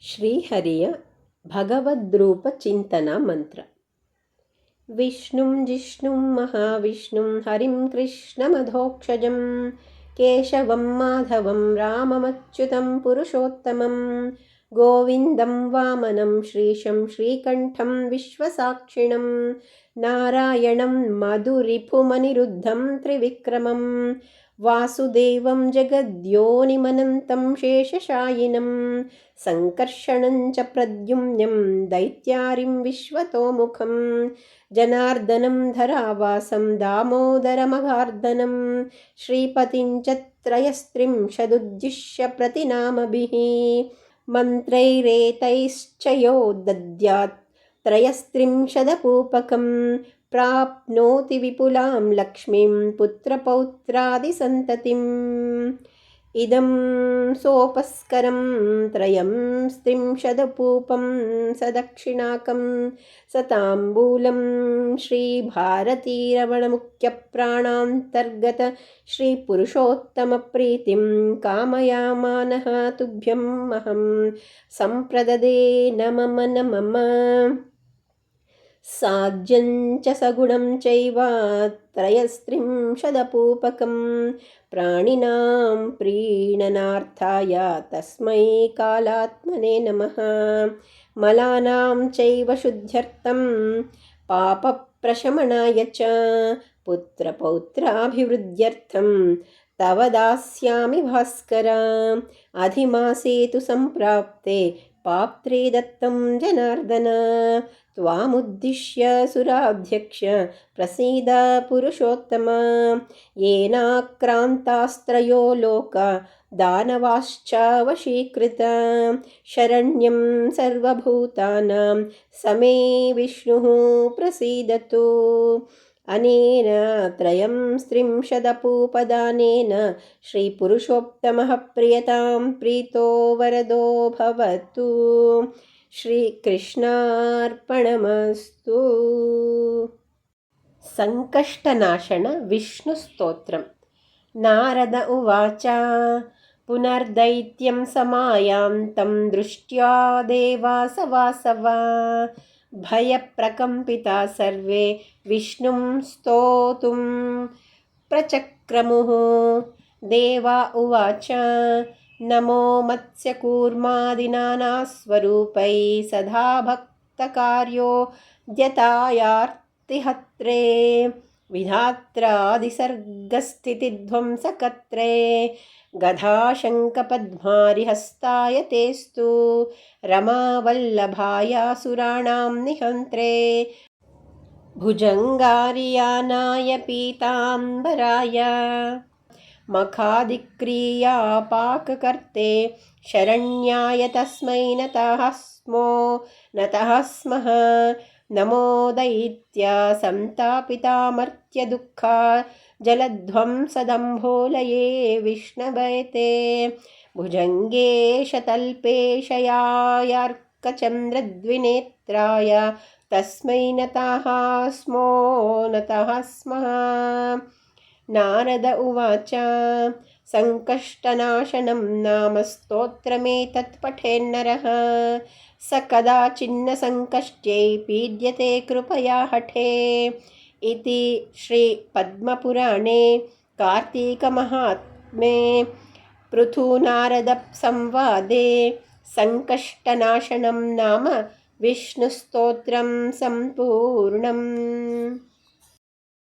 ಶ್ರೀಹರಿಯ ಭಗವದ್ರೂಪಚಿಂತನ ಮಂತ್ರ. ವಿಷ್ಣುಂ ಜಿಷ್ಣುಂ ಮಹಾವಿಷ್ಣುಂ ಹರಿಂ ಕೃಷ್ಣಮಧೋಕ್ಷಜಂ ಕೇಶವಂ ಮಾಧವಂ ರಾಮಮಚ್ಯುತಂ ಪುರುಷೋತ್ತಮಂ ಗೋವಿಂದಂ ವಾಮನಂ ಶ್ರೀಶಂ ಶ್ರೀಕಂಠಂ ವಿಶ್ವಸಾಕ್ಷಿಣಂ ನಾರಾಯಣಂ ಮಧುರಿಪುಮನಿರುದ್ಧಂ ತ್ರಿವಿಕ್ರಮಂ ವಾಸುದೇವಂ ಜಗದ್ಯೋನಿಮನಂತಂ ಶೇಷಶಾಯಿನಂ ಸಂಕರ್ಷಣಂ ಚ ಪ್ರದ್ಯುಮ್ನಂ ದೈತ್ಯಾರಿಂ ವಿಶ್ವತೋಮುಖಂ ಜನಾರ್ದನಂ ಧರಾವಾಸಂ ದಾಮೋದರಮಘಾರ್ದನಂ ಶ್ರೀಪತಿಂ ಚ ತ್ರಯಸ್ತ್ರಿಂಶದುದ್ದಿಶ್ಯ ಪ್ರತಿನಾಮಭಿಃ ಮಂತ್ರೈರೇತೈಶ್ಚ ಯೋ ದದ್ಯಾತ್ ತ್ರಯಸ್ತ್ರಿಂಶದಪೂಪಕಂ ಪ್ರಾಪ್ನೋತಿ ವಿಪುಲಾಂ ಲಕ್ಷ್ಮೀಂ ಪುತ್ರಪೌತ್ರಾದಿಸಂತತಿಂ. ಇದಂ ಸೋಪಸ್ಕರಂ ತ್ರಯಂ ಸ್ತ್ರಿಂಶದಪೂಪಂ ಸದಕ್ಷಿಣಾಕಂ ಸತಾಂಬೂಲಂ ಶ್ರೀಭಾರತೀರಮಣಮುಖ್ಯಪ್ರಾಣಾಂತರ್ಗತ ಶ್ರೀಪುರುಷೋತ್ತಮಪ್ರೀತಿಂ ಕಾಮಯಾಮಾನಃ ತುಭ್ಯಂ ಅಹಂ ಸಂಪ್ರದದೇ ನಮಮ ನಮಮ. ಸಾಜ್ಯಂಚ ಸಗುಣಂ ಚೈವ ತ್ರಯಸ್ತ್ರಿಂಶದಪೂಪಕಂ ಪ್ರಾಣಿನಾಂ ಪ್ರೀಣನಾರ್ಥಾಯ ತಸ್ಮೈ ಕಾಲಾತ್ಮನೇ ನಮಃ. ಮಲಾನಾಂ ಚೈವ ಶುದ್ಧ್ಯರ್ಥಂ ಪಾಪಪ್ರಶಮನಾಯ ಚ ಪುತ್ರಪೌತ್ರಾಭಿವೃದ್ಧ್ಯರ್ಥಂ ತವ ದಾಸ್ಯಾಮಿ ಭಾಸ್ಕರ. ಅಧಿಮಾಸೇ ತು ಸಂಪ್ರಾಪ್ತೆ ಪಾಪ್ತ್ರೇ ದತ್ತಂ ಜನಾರ್ದನ ತ್ವಾಮುದ್ದಿಶ್ಯ ಸುರಾಧ್ಯಕ್ಷ ಪ್ರಸೀದ ಪುರುಷೋತ್ತಮ. ಯೇನಾಕ್ರಾಂತಾಸ್ತ್ರಯೋ ಲೋಕ ದಾನವಾಶ್ಚ ವಶೀಕೃತ ಶರಣ್ಯಂ ಸರ್ವಭೂತಾನಾಂ ಸಮೇ ವಿಷ್ಣುಃ ಪ್ರಸೀದತು. ಅನೇನ ತ್ರಯಂ ಸ್ತ್ರಿಂಶದಪೂಪದಾನೇನ ಶ್ರೀಪುರುಷೋತ್ತಮಃ ಪ್ರಿಯತಾಂ ಪ್ರೀತೋ ವರದೋ ಭವತು. ಶ್ರೀಕೃಷ್ಣಾರ್ಪಣಮಸ್ತು. ಸಂಕಷ್ಟನಾಶನ ವಿಷ್ಣುಸ್ತೋತ್ರಂ. ನಾರದ ಉವಾಚ ಪುನರ್ದೈತ್ಯಂ ಸಮಾಯಾಂತಂ ದೃಷ್ಟ್ಯಾ ದೇವಾಸವಾಸವ ಭಯಪ್ರಕಂಪಿತಾ ಸರ್ವೇ ವಿಷ್ಣುಂ ಸ್ತೋತುಂ ಪ್ರಚಕ್ರಮುಃ. ದೇವಾ ಉವಾಚ ನಮೋ ಮತ್ಸ್ಯಕೂರ್ಮಾದಿನಾನಾಸ್ವರೂಪೈ ಸದಾ ಭಕ್ತಕಾರ್ಯೋ ದ್ಯತಾಯಾರ್ತಿಹತ್ರೇ ವಿಧಾತ್ರಾದಿಸರ್ಗಸ್ಥಿತಿಧ್ವಂಸಕರ್ತ್ರೇ ಗದಾಶಂಕಪದ್ಮಾರಿಹಸ್ತಾಯ ತೇಸ್ತು ರಮಾವಲ್ಲಭಾಯ ಸುರಾಣಾಂ ನಿಹಂತ್ರೇ ಭುಜಂಗಾರಿಯಾನಾಯ ಪೀತಾಂಬರಾಯ ಮಖಾದಿಕ್ರಿಯಾಪಾಕಕರ್ತೆ ಶರಣ್ಯಾಯ ತಸ್ಮೈ ನತಃ ಸ್ಮಃ. ನಮೋ ದೈತ್ಯ ಸಂತಾಪಿತಾಮರ್ತ್ಯ ದುಃಖ ಜಲಧ್ವಂಸದಂಭೋಲಯೇ ವಿಷ್ಣವೇ ಭುಜಂಗೇಶತಲ್ಪೇಶಯಾರ್ಕಚಂದ್ರದ್ವಿನೇತ್ರಾಯ ತಸ್ಮೈ ನತಃ ಸ್ಮಃ. ನಾರದ ಉವಾಚ ಸಂಕಷ್ಟನಾಶನಂ ನಾಮ ಸ್ತೋತ್ರಮೇತತ್ ಪಠೇನ್ನರಃ ಸ ಕದಾಚಿನ್ನ ಸಂಕಷ್ಟ್ಯೈ ಪೀಡ್ಯತೆ ಕೃಪಯಾ ಹಠೇ. ಇತಿ ಶ್ರೀ ಪದ್ಮಪುರಾಣೇ ಕಾರ್ತೀಕಮಹಾತ್ಮ್ಯೆ ಪೃಥುನಾರದ ಸಂವಾದೆ ಸಂಕಷ್ಟನಾಶನಂ ನಾಮ ವಿಷ್ಣುಸ್ತೋತ್ರಂ ಸಂಪೂರ್ಣಂ.